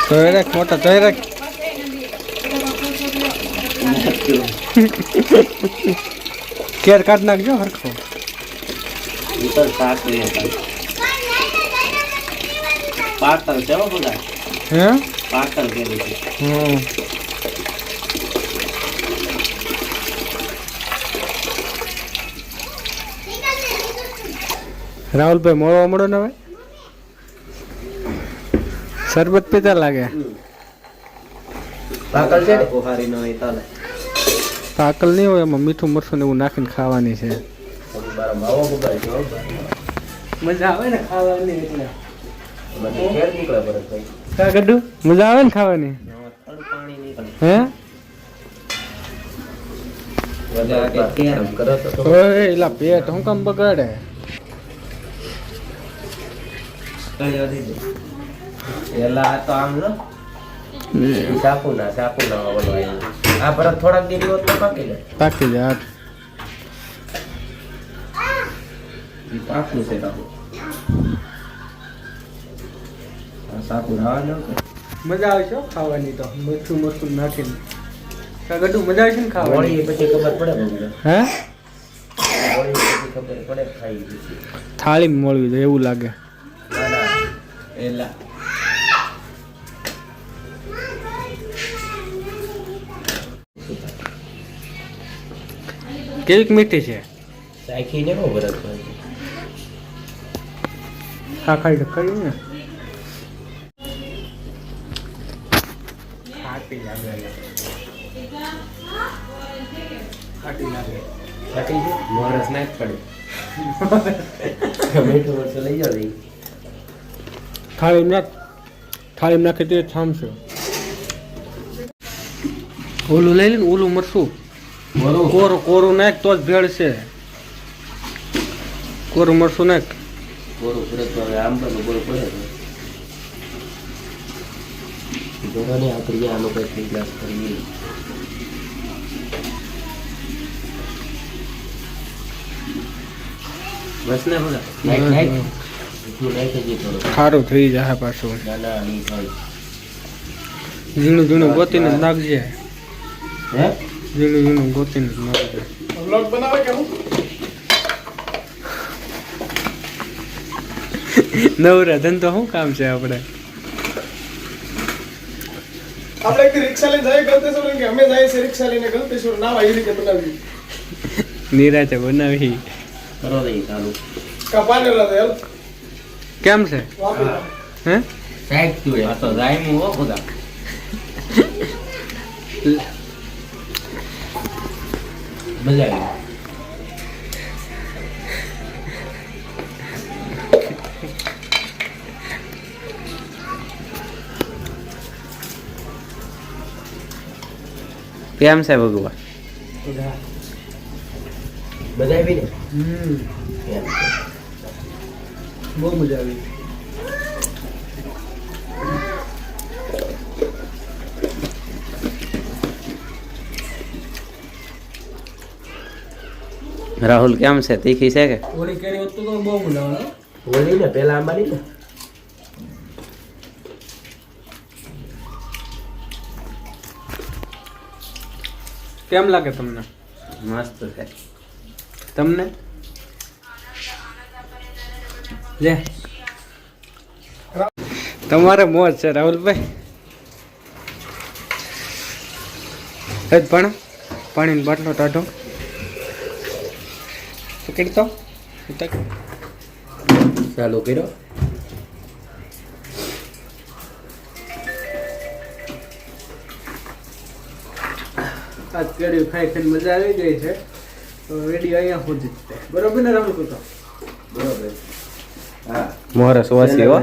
તોય રાખ મોટા તોય રાખ કેર કાઢ નાખજો હરખો પાતળ છે બધા હે પાતળ કે રાહુલભાઈ મળવા મળો ને હવે શરબત પીતા લાગે પાકલ છે કોહારી નો તાલે પાકલ નહીં હોય એમાં મીઠું મરચું ને એવું નાખીને ખાવાની છે મજા આવે ને ખાવાની એટલે કા ગડ્ડુ મજા આવે ને ખાવાની હે ઓય એલા પેટ હું કામ બગાડે એલા તો આમ નો ચાકુ ના ઓલો આ પર થોડાક દીધી હોત તો પાકી જાય ઈ પાકું છે તો આ સાકુ રાવાનો મજા આવે છે ખાવાની તો મીઠું મરચું નાખીને કા ગડ્ડુ મજા આવે છે ને ખાવાની વળી પછી ખબર પડે બગડે હે વળી પછી ખબર પડે ખાઈ જશે થાળી મળવી જોઈએ એવું લાગે એલા કેવીક મીઠી છે સાખી ને ખબર ખાઈ કર્યું ને ખાટી લાગે ખાટી છે મોરસ નાખ પડે મીઠું મરચું લઈ જાવ દઈ થાળી નાખી દે થામશે ઓલું લઈ લે ને ઓલું મરશું કોરું નાખ તો જ ભેળ છે કોરું મરશું નાખ બોરું પડે તો હવે આમ પણ બોરું પડે તો જોવાની આકરી આનો કઈ ગ્લાસ કરી બસ ને બોલા નાખ એટલું નાખી દે થોડું ખારું થઈ જાય પાછું ના નહીં થાય ઝીણું ગોતીને જ નાખજે હે ઝીણું ગોતીને જ નાખજે વ્લોગ બનાવે કે હું નવરા ધંધો શું કામ છે આપણે એક રિક્ષા લઈને જાય ગલતેશ્વર કે અમે જાય છે રિક્ષા લઈને ગલતેશ્વર ના આવી રીતે બનાવી નિરાતે બનાવી કરો દઈ ચાલુ કપાને લા દે કેમ છે વાપી હે સાઈડ તું આ તો જાય હું હો ખુદા મજા આવી કેમ છે ભગવાન મજા આવી ને બહુ મજા આવી રાહુલ કેમ છે તીખી છે કે ઓલી કેરી હોત તો બહુ મજા આવે ઓલી ને પેલા આંબાની ને કેમ લાગે તમને મસ્ત છે તમને લે તમારે મોજ છે રાહુલભાઈ પણ પાણીનો બાટલો ટાઢો પકડી તો ચાલુ કર્યો આજ કેરી ખાઈ ખાઈને મજા આવી ગઈ છે તો વિડીયો અહીંયા સુધી બરોબર ને રાહુલ તો બરોબર હા મોરસ ઓછી હો